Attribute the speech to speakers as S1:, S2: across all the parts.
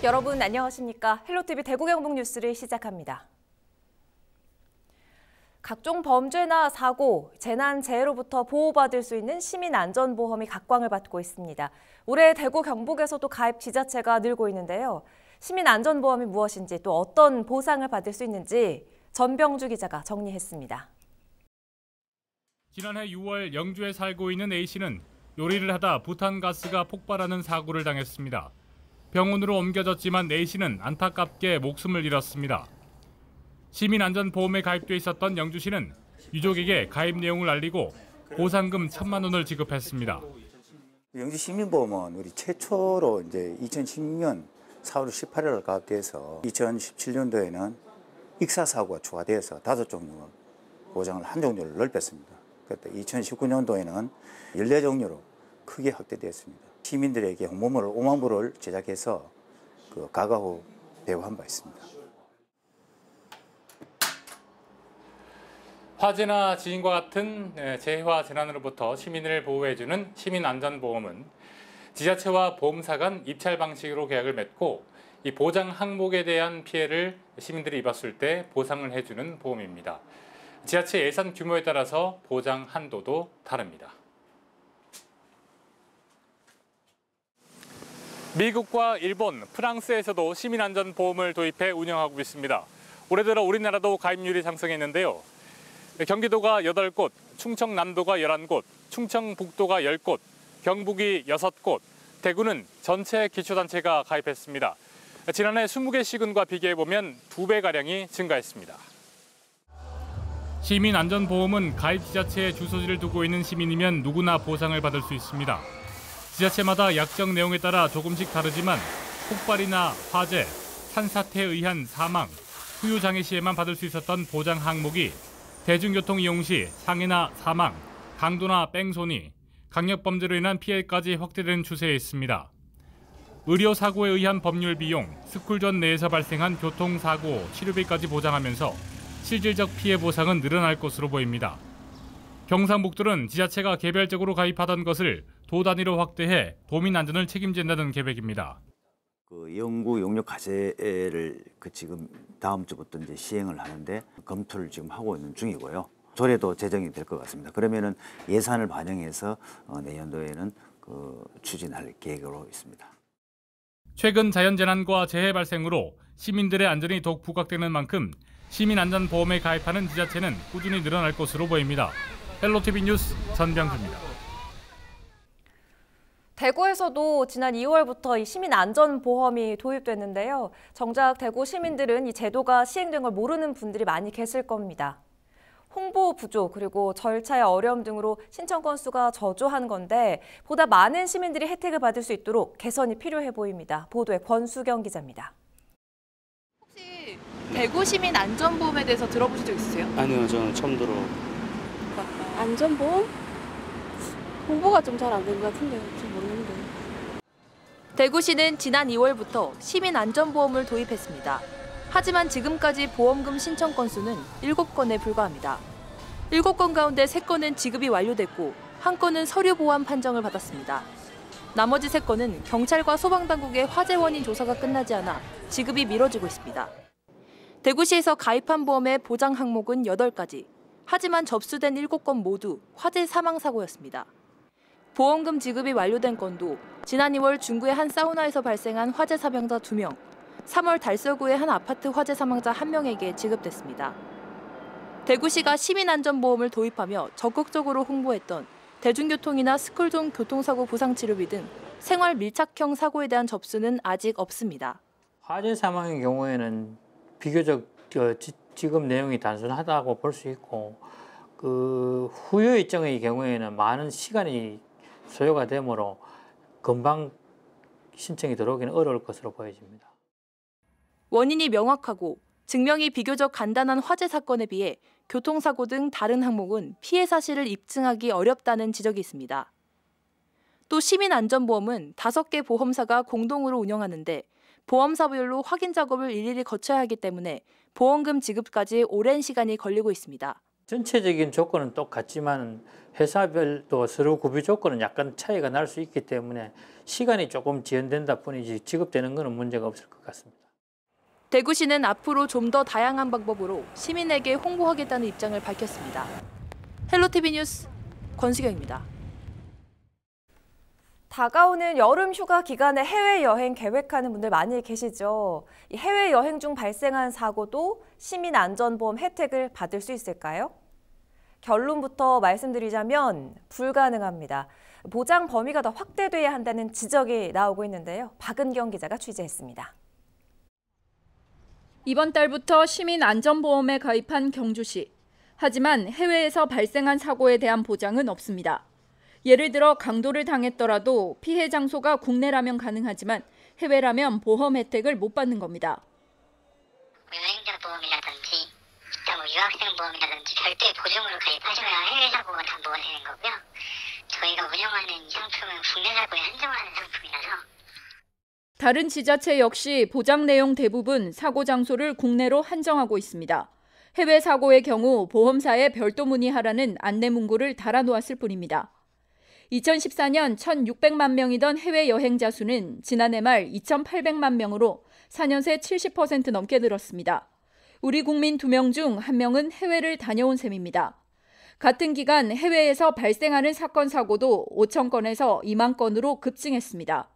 S1: 여러분 안녕하십니까? 헬로티비 대구 경북 뉴스를 시작합니다. 각종 범죄나 사고, 재난, 재해로부터 보호받을 수 있는 시민안전보험이 각광을 받고 있습니다. 올해 대구 경북에서도 가입 지자체가 늘고 있는데요. 시민안전보험이 무엇인지 또 어떤 보상을 받을 수 있는지 전병주 기자가 정리했습니다.
S2: 지난해 6월 영주에 살고 있는 A씨는 요리를 하다 부탄가스가 폭발하는 사고를 당했습니다. 병원으로 옮겨졌지만 A씨는 안타깝게 목숨을 잃었습니다. 시민안전보험에 가입돼 있었던 영주씨는 유족에게 가입 내용을 알리고 보상금 1,000만 원을 지급했습니다.
S3: 영주 시민보험은 우리 최초로 이제 2016년 4월 18일 가입돼서 2017년도에는 익사사고가 추가돼서 5종류 보장을 한 종류를 넓혔습니다. 그때 2019년도에는 14종류로 크게 확대되었습니다. 시민들에게 홍보물을 5만 부를 제작해서 가가 후 배부한 바 있습니다.
S2: 화재나 지진과 같은 재해와 재난으로부터 시민을 보호해주는 시민안전보험은 지자체와 보험사 간 입찰 방식으로 계약을 맺고 이 보장 항목에 대한 피해를 시민들이 입었을 때 보상을 해주는 보험입니다. 지자체 예산 규모에 따라서 보장 한도도 다릅니다. 미국과 일본, 프랑스에서도 시민안전보험을 도입해 운영하고 있습니다. 올해 들어 우리나라도 가입률이 상승했는데요. 경기도가 8곳, 충청남도가 11곳, 충청북도가 10곳, 경북이 6곳, 대구는 전체 기초단체가 가입했습니다. 지난해 20개 시군과 비교해보면 2배가량이 증가했습니다. 시민안전보험은 가입 지자체에 주소지를 두고 있는 시민이면 누구나 보상을 받을 수 있습니다. 지자체마다 약정 내용에 따라 조금씩 다르지만 폭발이나 화재, 산사태에 의한 사망, 후유장애 시에만 받을 수 있었던 보장 항목이 대중교통 이용 시 상해나 사망, 강도나 뺑소니, 강력범죄로 인한 피해까지 확대된 추세에 있습니다. 의료사고에 의한 법률 비용, 스쿨존 내에서 발생한 교통사고, 치료비까지 보장하면서 실질적 피해 보상은 늘어날 것으로 보입니다. 경상북도는 지자체가 개별적으로 가입하던 것을 도 단위로 확대해 도민 안전을 책임진다는 계획입니다.
S4: 영구 용역 과제를 지금 다음 주부터 이제 시행을 하는데 검토를 지금 하고 있는 중이고요. 조례도 제정이 될 것 같습니다. 그러면은 예산을 반영해서 내년도에는 추진할 계획으로 있습니다.
S2: 최근 자연재난과 재해 발생으로 시민들의 안전이 더욱 부각되는 만큼 시민안전보험에 가입하는 지자체는 꾸준히 늘어날 것으로 보입니다. 헬로티비 뉴스 전병주입니다.
S1: 대구에서도 지난 2월부터 이 시민안전보험이 도입됐는데요. 정작 대구 시민들은 이 제도가 시행된 걸 모르는 분들이 많이 계실 겁니다. 홍보 부족 그리고 절차의 어려움 등으로 신청 건수가 저조한 건데 보다 많은 시민들이 혜택을 받을 수 있도록 개선이 필요해 보입니다. 보도에 권수경 기자입니다.
S5: 혹시 대구 시민안전보험에 대해서 들어보신 적 있으세요?
S6: 아니요, 저는 처음 들어.
S7: 안전보험? 홍보가 좀 잘 안 된 것 같은데 잘 모르는데.
S5: 대구시는 지난 2월부터 시민안전보험을 도입했습니다. 하지만 지금까지 보험금 신청 건수는 7건에 불과합니다. 7건 가운데 3건은 지급이 완료됐고 1건은 서류 보완 판정을 받았습니다. 나머지 3건은 경찰과 소방당국의 화재 원인 조사가 끝나지 않아 지급이 미뤄지고 있습니다. 대구시에서 가입한 보험의 보장 항목은 8가지. 하지만 접수된 7건 모두 화재 사망 사고였습니다. 보험금 지급이 완료된 건도 지난 2월 중구의 한 사우나에서 발생한 화재 사망자 2명, 3월 달서구의 한 아파트 화재 사망자 1명에게 지급됐습니다. 대구시가 시민안전보험을 도입하며 적극적으로 홍보했던 대중교통이나 스쿨존 교통사고 보상치료비 등 생활 밀착형 사고에 대한 접수는 아직 없습니다.
S8: 화재 사망의 경우에는 비교적 지급 내용이 단순하다고 볼 수 있고 후유 일정의 경우에는 많은 시간이 소요가 되므로 금방 신청이 들어오기는 어려울 것으로 보여집니다.
S5: 원인이 명확하고 증명이 비교적 간단한 화재 사건에 비해 교통사고 등 다른 항목은 피해 사실을 입증하기 어렵다는 지적이 있습니다. 또 시민안전보험은 5개 보험사가 공동으로 운영하는데 보험사별로 확인 작업을 일일이 거쳐야 하기 때문에 보험금 지급까지 오랜 시간이 걸리고 있습니다.
S8: 전체적인 조건은 똑같지만 회사별도 서로 구비 조건은 약간 차이가 날 수 있기 때문에 시간이 조금 지연된다 뿐이지 지급되는 것은 문제가 없을 것 같습니다.
S5: 대구시는 앞으로 좀 더 다양한 방법으로 시민에게 홍보하겠다는 입장을 밝혔습니다. 헬로티비 뉴스 권수경입니다.
S1: 다가오는 여름 휴가 기간에 해외여행 계획하는 분들 많이 계시죠. 이 해외여행 중 발생한 사고도 시민안전보험 혜택을 받을 수 있을까요? 결론부터 말씀드리자면 불가능합니다. 보장 범위가 더 확대돼야 한다는 지적이 나오고 있는데요. 박은경 기자가 취재했습니다.
S6: 이번 달부터 시민안전보험에 가입한 경주시. 하지만 해외에서 발생한 사고에 대한 보장은 없습니다. 예를 들어 강도를 당했더라도 피해 장소가 국내라면 가능하지만 해외라면 보험 혜택을 못 받는 겁니다.
S9: 여행자 보험이라든지 유학생 보험이라든지 별도의 보증으로 가입하셔야 해외 사고가 담보가 되는 거고요. 저희가 운영하는 이 상품은 국내 사고에 한정하는 상품이라서.
S6: 다른 지자체 역시 보장 내용 대부분 사고 장소를 국내로 한정하고 있습니다. 해외 사고의 경우 보험사에 별도 문의하라는 안내 문구를 달아놓았을 뿐입니다. 2014년 1,600만 명이던 해외 여행자 수는 지난해 말 2,800만 명으로 4년 새 70% 넘게 늘었습니다. 우리 국민 2명 중 1명은 해외를 다녀온 셈입니다. 같은 기간 해외에서 발생하는 사건 사고도 5천 건에서 2만 건으로 급증했습니다.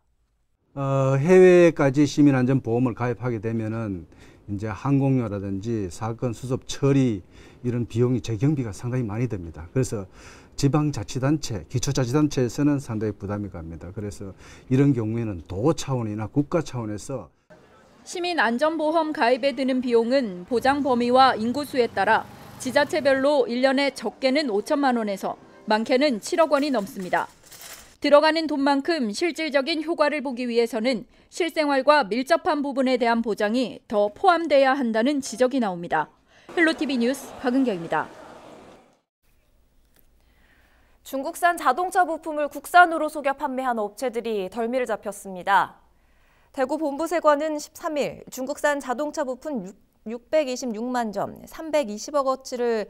S10: 해외까지 시민안전보험을 가입하게 되면은 이제 항공료라든지 사건 수습 처리 이런 비용이 재경비가 상당히 많이 듭니다. 그래서 지방자치단체, 기초자치단체에서는 상당히 부담이 갑니다. 그래서 이런 경우에는 도 차원이나 국가 차원에서
S6: 시민안전보험 가입에 드는 비용은 보장 범위와 인구수에 따라 지자체별로 1년에 적게는 5천만 원에서 많게는 7억 원이 넘습니다. 들어가는 돈만큼 실질적인 효과를 보기 위해서는 실생활과 밀접한 부분에 대한 보장이 더 포함돼야 한다는 지적이 나옵니다. 헬로티비 뉴스 박은경입니다.
S1: 중국산 자동차 부품을 국산으로 속여 판매한 업체들이 덜미를 잡혔습니다. 대구 본부세관은 13일 중국산 자동차 부품 626만 점, 320억 원어치를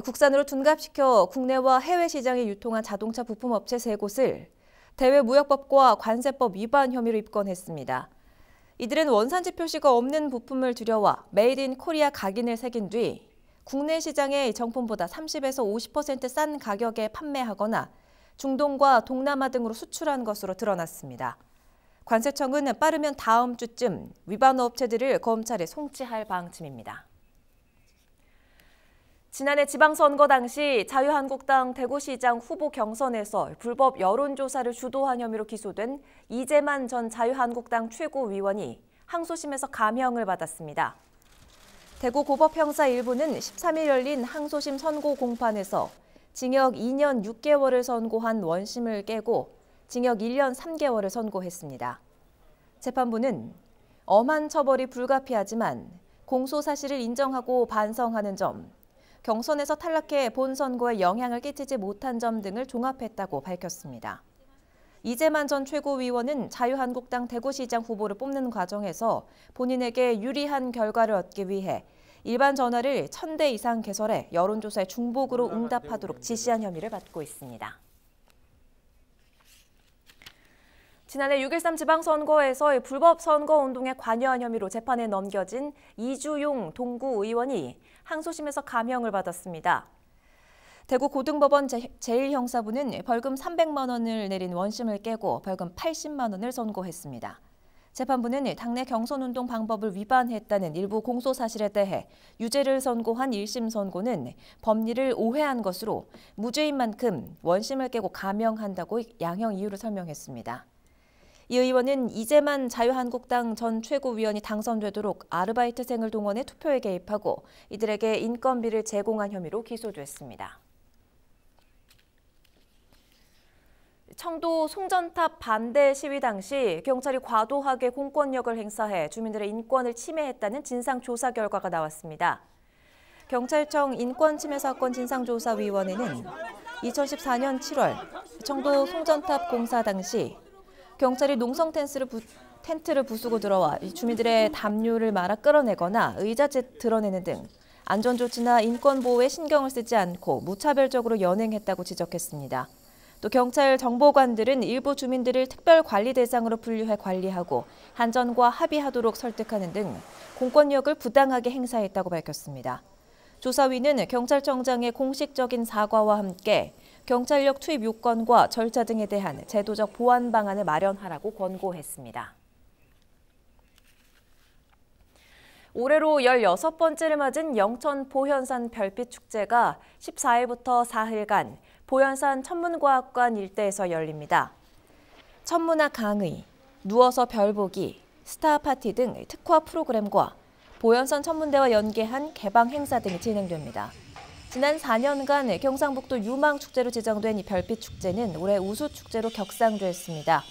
S1: 국산으로 둔갑시켜 국내와 해외 시장에 유통한 자동차 부품 업체 3곳을 대외무역법과 관세법 위반 혐의로 입건했습니다. 이들은 원산지 표시가 없는 부품을 들여와 메이드 인 코리아 각인을 새긴 뒤 국내 시장에 정품보다 30에서 50% 싼 가격에 판매하거나 중동과 동남아 등으로 수출한 것으로 드러났습니다. 관세청은 빠르면 다음 주쯤 위반 업체들을 검찰에 송치할 방침입니다. 지난해 지방선거 당시 자유한국당 대구시장 후보 경선에서 불법 여론조사를 주도한 혐의로 기소된 이재만 전 자유한국당 최고위원이 항소심에서 감형을 받았습니다. 대구고법형사 1부는 13일 열린 항소심 선고 공판에서 징역 2년 6개월을 선고한 원심을 깨고 징역 1년 3개월을 선고했습니다. 재판부는 엄한 처벌이 불가피하지만 공소 사실을 인정하고 반성하는 점, 경선에서 탈락해 본 선거에 영향을 끼치지 못한 점 등을 종합했다고 밝혔습니다. 이재만 전 최고위원은 자유한국당 대구시장 후보를 뽑는 과정에서 본인에게 유리한 결과를 얻기 위해 일반 전화를 1,000대 이상 개설해 여론조사에 중복으로 응답하도록 지시한 혐의를 받고 있습니다. 지난해 6.13 지방선거에서 불법 선거운동에 관여한 혐의로 재판에 넘겨진 이주용 동구 의원이 항소심에서 감형을 받았습니다. 대구 고등법원 제1형사부는 벌금 300만 원을 내린 원심을 깨고 벌금 80만 원을 선고했습니다. 재판부는 당내 경선운동 방법을 위반했다는 일부 공소사실에 대해 유죄를 선고한 1심 선고는 법리를 오해한 것으로 무죄인 만큼 원심을 깨고 감형한다고 양형 이유를 설명했습니다. 이 의원은 이재만 자유한국당 전 최고위원이 당선되도록 아르바이트생을 동원해 투표에 개입하고 이들에게 인건비를 제공한 혐의로 기소됐습니다. 청도 송전탑 반대 시위 당시 경찰이 과도하게 공권력을 행사해 주민들의 인권을 침해했다는 진상조사 결과가 나왔습니다. 경찰청 인권침해사건 진상조사위원회는 2014년 7월 청도 송전탑 공사 당시 경찰이 농성 텐트를 부수고 들어와 주민들의 담요를 말아 끌어내거나 의자재 드러내는 등 안전조치나 인권보호에 신경을 쓰지 않고 무차별적으로 연행했다고 지적했습니다. 또 경찰 정보관들은 일부 주민들을 특별관리 대상으로 분류해 관리하고 한전과 합의하도록 설득하는 등 공권력을 부당하게 행사했다고 밝혔습니다. 조사위는 경찰청장의 공식적인 사과와 함께 경찰력 투입 요건과 절차 등에 대한 제도적 보완 방안을 마련하라고 권고했습니다. 올해로 16번째를 맞은 영천 보현산 별빛축제가 14일부터 4일간 보현산 천문과학관 일대에서 열립니다. 천문학 강의, 누워서 별 보기, 스타 파티 등 특화 프로그램과 보현산 천문대와 연계한 개방 행사 등이 진행됩니다. 지난 4년간 경상북도 유망축제로 지정된 이 별빛축제는 올해 우수축제로 격상됐습니다.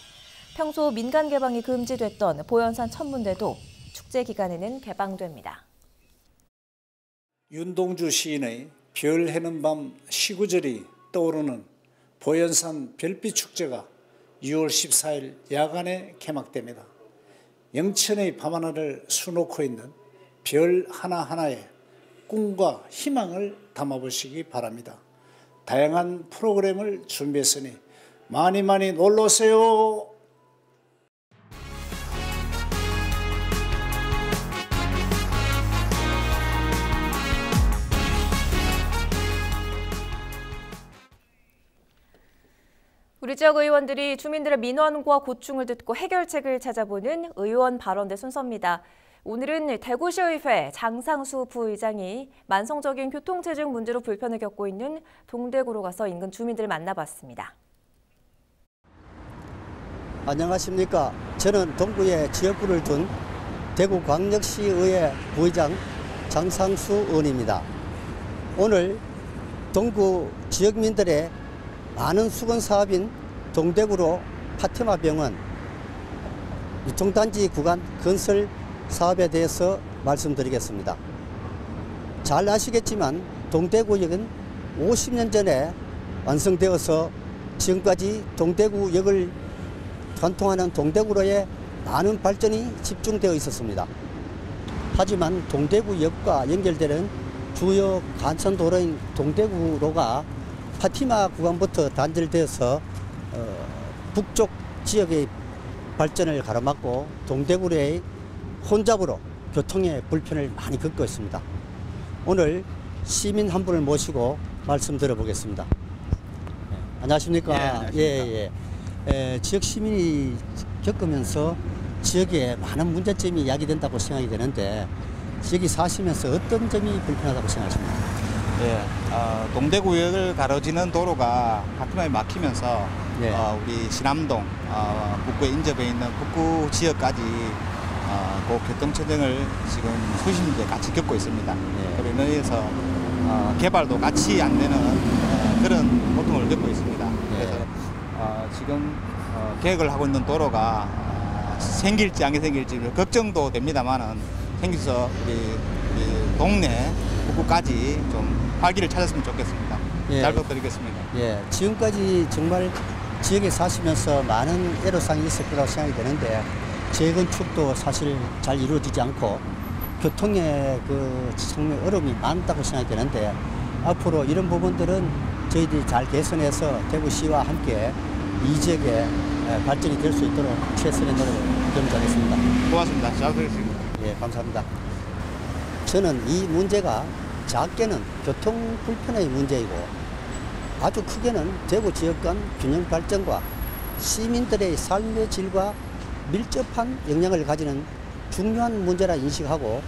S1: 평소 민간 개방이 금지됐던 보현산 천문대도 축제 기간에는 개방됩니다.
S11: 윤동주 시인의 별 해는 밤 시구절이 떠오르는 보현산 별빛축제가 6월 14일 야간에 개막됩니다. 영천의 밤하늘을 수놓고 있는 별 하나하나에 꿈과 희망을 담아보시기 바랍니다. 다양한 프로그램을 준비했으니 많이 놀러오세요.
S1: 우리 지역 의원들이 주민들의 민원과 고충을 듣고 해결책을 찾아보는 의원 발언대 순서입니다. 오늘은 대구시의회 장상수 부의장이 만성적인 교통체증 문제로 불편을 겪고 있는 동대구로 가서 인근 주민들을 만나봤습니다.
S12: 안녕하십니까. 저는 동구에 지역구를 둔 대구광역시의회 부의장 장상수 의원입니다. 오늘 동구 지역민들의 많은 수건 사업인 동대구로 파티마 병원 유통단지 구간 건설 사업에 대해서 말씀드리겠습니다. 잘 아시겠지만 동대구역은 50년 전에 완성되어서 지금까지 동대구역을 관통하는 동대구로의 많은 발전이 집중되어 있었습니다. 하지만 동대구역과 연결되는 주요 간선도로인 동대구로가 파티마 구간부터 단절되어서 북쪽 지역의 발전을 가로막고 동대구로의 혼잡으로 교통의 불편을 많이 겪고 있습니다. 오늘 시민 한 분을 모시고 말씀 들어보겠습니다. 안녕하십니까?
S13: 예, 안녕하십니까?
S12: 지역 시민이 겪으면서 지역에 많은 문제점이 야기된다고 생각이 되는데 여기 사시면서 어떤 점이 불편하다고 생각하십니까?
S13: 동대구역을 가로지는 도로가 파티마에 막히면서 우리 신암동, 북구에 인접해 있는 북구 지역까지 그 교통체증을 지금 수십 년째 같이 겪고 있습니다. 그로 인해서 개발도 같이 안 되는 그런 고통을 겪고 있습니다. 그래서 지금 계획을 하고 있는 도로가 생길지 안 생길지 걱정도 됩니다만은 생겨서 우리 동네 북구까지 좀 활기를 찾았으면 좋겠습니다. 잘 부탁드리겠습니다.
S12: 지금까지 정말 지역에 사시면서 많은 애로사항이 있을 거라고 생각이 되는데 재건축도 사실 잘 이루어지지 않고 교통에 정말 어려움이 많다고 생각이 되는데 앞으로 이런 부분들은 저희들이 잘 개선해서 대구시와 함께 이 지역에 발전이 될 수 있도록 최선의 노력을 기울이겠습니다.
S13: 고맙습니다. 잘 부탁드리겠습니다.
S12: 감사합니다. 저는 이 문제가 작게는 교통 불편의 문제이고 아주 크게는 대구 지역 간 균형 발전과 시민들의 삶의 질과 밀접한 영향을 가지는 중요한 문제라 인식하고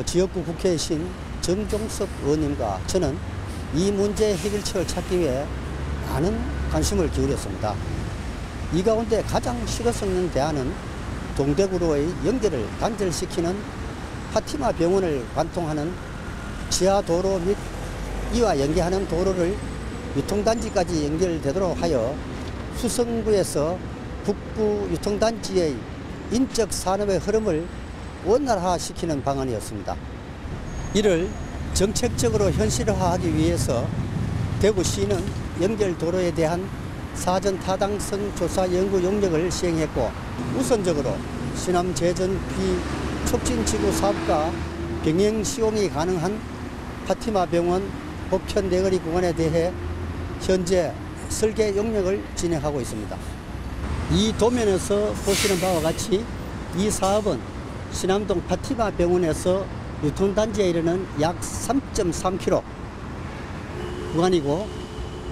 S12: 지역구 국회의신 정종섭 의원님과 저는 이 문제의 해결책을 찾기 위해 많은 관심을 기울였습니다. 이 가운데 가장 실효성 있는 대안은 동대구로의 연결을 단절시키는 파티마 병원을 관통하는 지하도로 및 이와 연계하는 도로를 유통단지까지 연결되도록 하여 수성구에서 북부 유통단지의 인적 산업의 흐름을 원활화시키는 방안이었습니다. 이를 정책적으로 현실화하기 위해서 대구시는 연결도로에 대한 사전 타당성 조사 연구 용역을 시행했고 우선적으로 신암 재전 비촉진지구 사업과 병행 시공이 가능한 파티마 병원 복편 내거리 구간에 대해 현재 설계 용역을 진행하고 있습니다. 이 도면에서 보시는 바와 같이 이 사업은 신암동 파티마 병원에서 유통단지에 이르는 약 3.3km 구간이고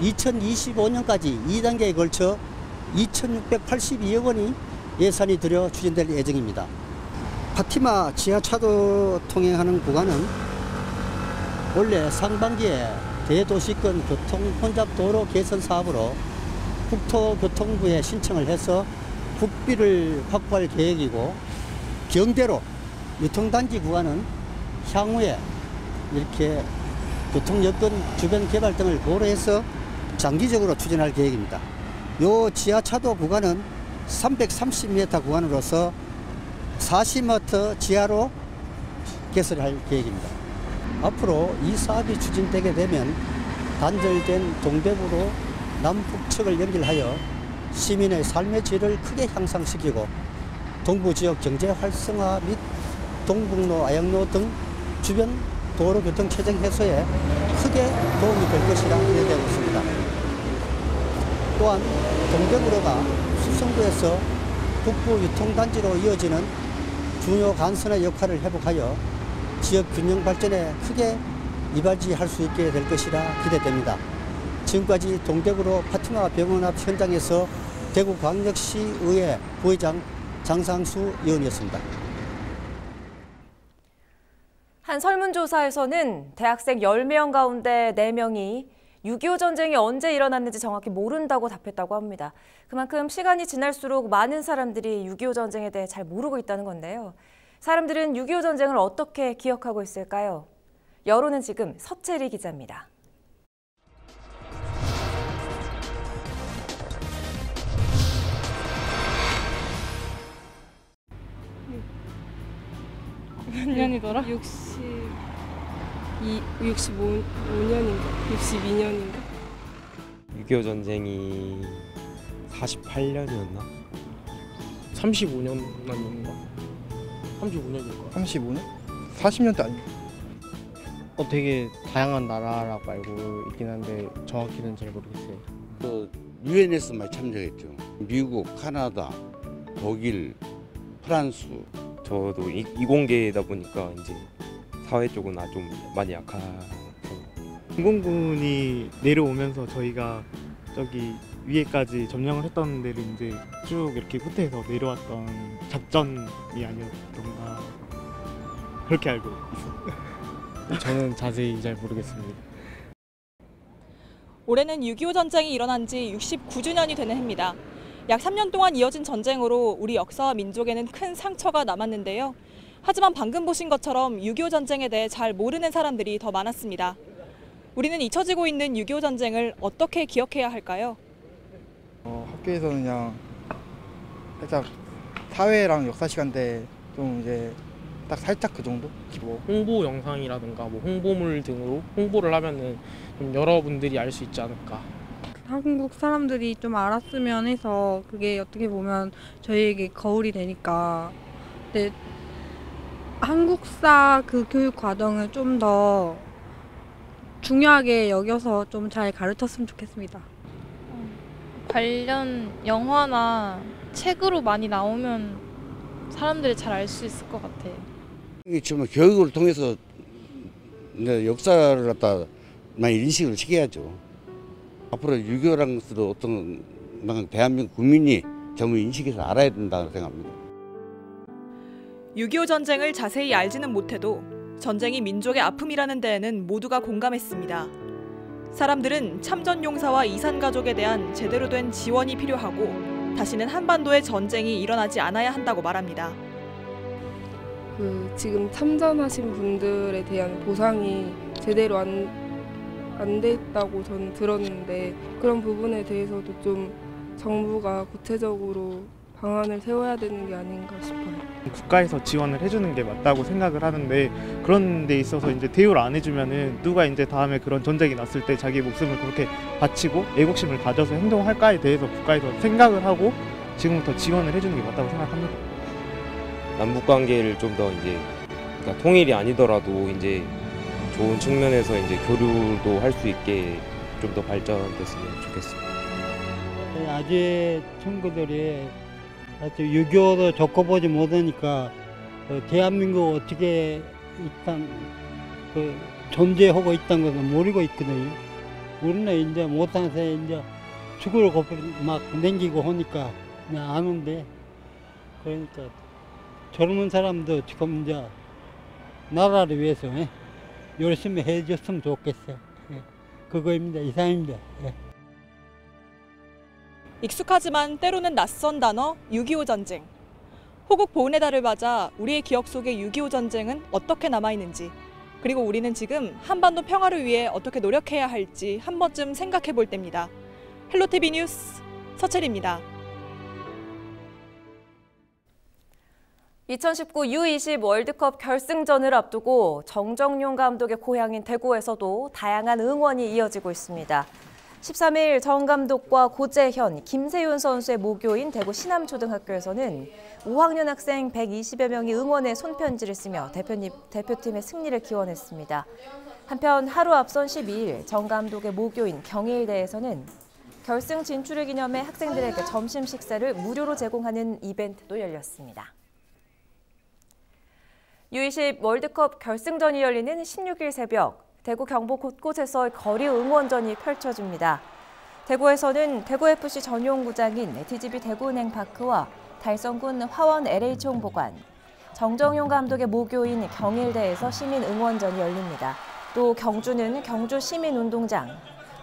S12: 2025년까지 2단계에 걸쳐 2,682억 원이 예산이 들여 추진될 예정입니다. 파티마 지하차도 통행하는 구간은 원래 상반기에 대도시권 교통 혼잡도로 개선 사업으로 국토교통부에 신청을 해서 국비를 확보할 계획이고, 경대로 유통단지 구간은 향후에 이렇게 교통여건 주변 개발 등을 고려해서 장기적으로 추진할 계획입니다. 이 지하차도 구간은 330m 구간으로서 40m 지하로 개설할 계획입니다. 앞으로 이 사업이 추진되게 되면 단절된 동대구로 남북측을 연결하여 시민의 삶의 질을 크게 향상시키고 동부지역 경제 활성화 및 동북로, 아양로 등 주변 도로교통체증 해소에 크게 도움이 될 것이라 기대되고 있습니다. 또한 동대구로가 수성구에서 북부 유통단지로 이어지는 중요 간선의 역할을 회복하여 지역 균형 발전에 크게 이바지할 수 있게 될 것이라 기대됩니다. 지금까지 동대구로 파티마 병원 앞 현장에서 대구광역시의회 부회장 장상수 의원이었습니다.
S1: 한 설문조사에서는 대학생 10명 가운데 4명이 6.25 전쟁이 언제 일어났는지 정확히 모른다고 답했다고 합니다. 그만큼 시간이 지날수록 많은 사람들이 6.25 전쟁에 대해 잘 모르고 있다는 건데요. 사람들은 6.25 전쟁을 어떻게 기억하고 있을까요? 여론은 지금 서채리 기자입니다.
S7: 몇 년이더라? 65년인가? 62년인가?
S14: 6.25 전쟁이 48년이었나?
S15: 35년 아닌가? 35년인가?
S16: 35년? 40년대 아닌가?
S15: 되게 다양한 나라라고 알고 있긴 한데 정확히는 잘 모르겠어요.
S17: 유엔에서 많이 참여했죠. 미국, 카나다, 독일, 프랑스.
S14: 저도 이공계다 보니까 이제 사회 쪽은 좀 많이 약해서.
S18: 공공군이 내려오면서 저희가 저기 위에까지 점령을 했던 데를 이제 쭉 이렇게 후퇴해서 내려왔던 작전이 아니었던가 그렇게 알고 있어요.
S15: 저는 자세히 잘 모르겠습니다.
S19: 올해는 6.25 전쟁이 일어난 지 69주년이 되는 해입니다. 약 3년 동안 이어진 전쟁으로 우리 역사와 민족에는 큰 상처가 남았는데요. 하지만 방금 보신 것처럼 6.25 전쟁에 대해 잘 모르는 사람들이 더 많았습니다. 우리는 잊혀지고 있는 6.25 전쟁을 어떻게 기억해야 할까요?
S16: 학교에서는 그냥 살짝 사회랑 역사 시간 때 좀 이제 딱 살짝 그 정도?
S15: 뭐 홍보 영상이라든가 뭐 홍보물 등으로 홍보를 하면은 좀 여러분들이 알 수 있지 않을까.
S20: 한국 사람들이 좀 알았으면 해서 그게 어떻게 보면 저희에게 거울이 되니까. 근데 한국사 그 교육 과정을 좀 더 중요하게 여겨서 좀 잘 가르쳤으면 좋겠습니다.
S21: 관련 영화나 책으로 많이 나오면 사람들이 잘 알 수 있을 것 같아요.
S17: 이게 정말 교육을 통해서 역사를 갖다 많이 인식을 시켜야죠. 앞으로 6.25라는 것도 어떤 대한민국 국민이 전부 인식해서 알아야 된다고 생각합니다.
S19: 6.25 전쟁을 자세히 알지는 못해도 전쟁이 민족의 아픔이라는 데에는 모두가 공감했습니다. 사람들은 참전 용사와 이산 가족에 대한 제대로 된 지원이 필요하고 다시는 한반도에 전쟁이 일어나지 않아야 한다고 말합니다.
S7: 지금 참전하신 분들에 대한 보상이 제대로 안 됐다고 저는 들었는데 그런 부분에 대해서도 좀 정부가 구체적으로 방안을 세워야 되는 게 아닌가 싶어요.
S18: 국가에서 지원을 해주는 게 맞다고 생각을 하는데 그런 데 있어서 이제 대우를 안 해주면은 누가 이제 다음에 그런 전쟁이 났을 때 자기 목숨을 그렇게 바치고 애국심을 가져서 행동할까에 대해서 국가에서 생각을 하고 지금부터 지원을 해주는 게 맞다고 생각합니다.
S14: 남북 관계를 좀 더 이제 그러니까 통일이 아니더라도 이제 좋은 측면에서 이제 교류도 할 수 있게 좀 더 발전됐으면 좋겠습니다.
S3: 아직 친구들이 아직 유교도 겪어보지 못하니까 대한민국 어떻게 일단 존재하고 있다는 것은 모르고 있거든요. 우리는 이제 못해서 이제 죽을 겁 막 냉기고 하니까 그냥 아는데, 그러니까 젊은 사람도 지금 이제 나라를 위해서 열심히 해줬으면 좋겠어요. 그거입니다. 이상입니다.
S19: 익숙하지만 때로는 낯선 단어 6.25 전쟁. 호국 보훈의 달을 맞아 우리의 기억 속에 6.25 전쟁은 어떻게 남아있는지, 그리고 우리는 지금 한반도 평화를 위해 어떻게 노력해야 할지 한 번쯤 생각해 볼 때입니다. 헬로티비 뉴스 서채리입니다.
S1: 2019 U20 월드컵 결승전을 앞두고 정정용 감독의 고향인 대구에서도 다양한 응원이 이어지고 있습니다. 13일 정 감독과 고재현, 김세윤 선수의 모교인 대구 신암초등학교에서는 5학년 학생 120여 명이 응원의 손편지를 쓰며 대표팀의 승리를 기원했습니다. 한편 하루 앞선 12일 정 감독의 모교인 경일대에서는 결승 진출을 기념해 학생들에게 점심 식사를 무료로 제공하는 이벤트도 열렸습니다. U20 월드컵 결승전이 열리는 16일 새벽, 대구 경북 곳곳에서 거리 응원전이 펼쳐집니다. 대구에서는 대구FC 전용구장인 TGV 대구은행파크와 달성군 화원 LH홍보관, 정정용 감독의 모교인 경일대에서 시민 응원전이 열립니다. 또 경주는 경주 시민운동장,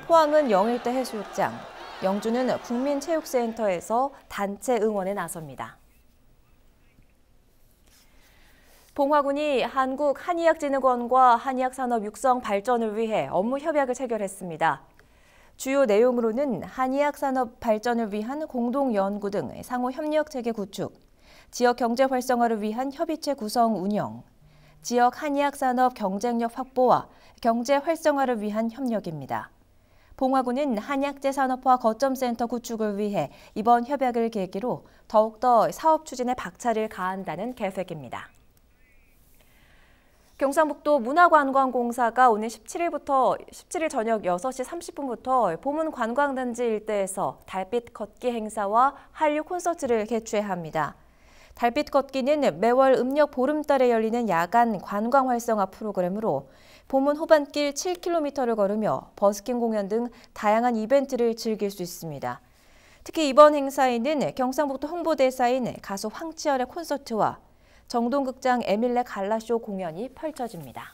S1: 포항은 영일대 해수욕장, 영주는 국민체육센터에서 단체 응원에 나섭니다. 봉화군이 한국한의학진흥원과 한의학산업 육성 발전을 위해 업무 협약을 체결했습니다. 주요 내용으로는 한의학산업 발전을 위한 공동연구 등 상호 협력 체계 구축, 지역 경제 활성화를 위한 협의체 구성 운영, 지역 한의학산업 경쟁력 확보와 경제 활성화를 위한 협력입니다. 봉화군은 한약재 산업화 거점센터 구축을 위해 이번 협약을 계기로 더욱더 사업 추진에 박차를 가한다는 계획입니다. 경상북도 문화관광공사가 오늘 17일 저녁 6시 30분부터 보문 관광단지 일대에서 달빛 걷기 행사와 한류 콘서트를 개최합니다. 달빛 걷기는 매월 음력 보름달에 열리는 야간 관광 활성화 프로그램으로 보문 호반길 7km를 걸으며 버스킹 공연 등 다양한 이벤트를 즐길 수 있습니다. 특히 이번 행사에는 경상북도 홍보대사인 가수 황치열의 콘서트와 정동극장 에밀레 갈라쇼 공연이 펼쳐집니다.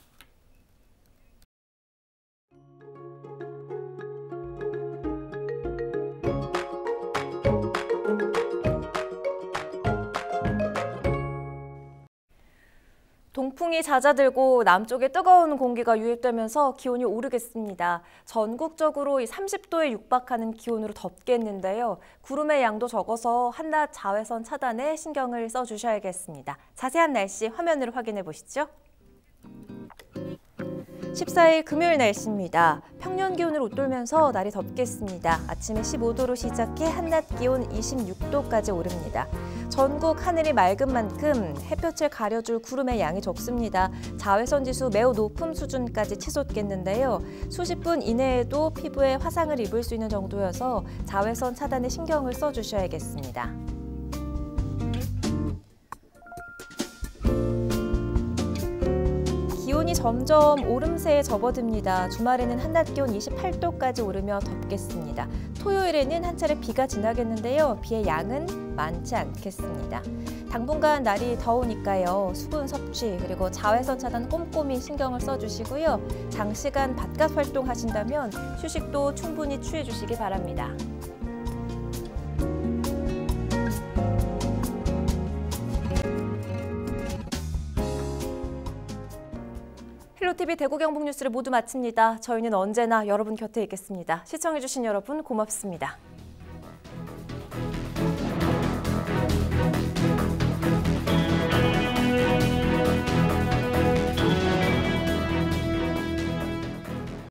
S1: 동풍이 잦아들고 남쪽에 뜨거운 공기가 유입되면서 기온이 오르겠습니다. 전국적으로 30도에 육박하는 기온으로 덥겠는데요. 구름의 양도 적어서 한낮 자외선 차단에 신경을 써주셔야겠습니다. 자세한 날씨 화면으로 확인해 보시죠. 14일 금요일 날씨입니다. 평년 기온을 웃돌면서 날이 덥겠습니다. 아침에 15도로 시작해 한낮 기온 26도까지 오릅니다. 전국 하늘이 맑은 만큼 햇볕을 가려줄 구름의 양이 적습니다. 자외선 지수 매우 높은 수준까지 치솟겠는데요. 수십 분 이내에도 피부에 화상을 입을 수 있는 정도여서 자외선 차단에 신경을 써주셔야겠습니다. 기온이 점점 오름세에 접어듭니다. 주말에는 한낮 기온 28도까지 오르며 덥겠습니다. 토요일에는 한 차례 비가 지나겠는데요. 비의 양은 많지 않겠습니다. 당분간 날이 더우니까요. 수분 섭취 그리고 자외선 차단 꼼꼼히 신경을 써주시고요. 장시간 바깥 활동하신다면 휴식도 충분히 취해주시기 바랍니다. 헬로티비 대구 경북 뉴스를 모두 마칩니다. 저희는 언제나 여러분 곁에 있겠습니다. 시청해주신 여러분 고맙습니다.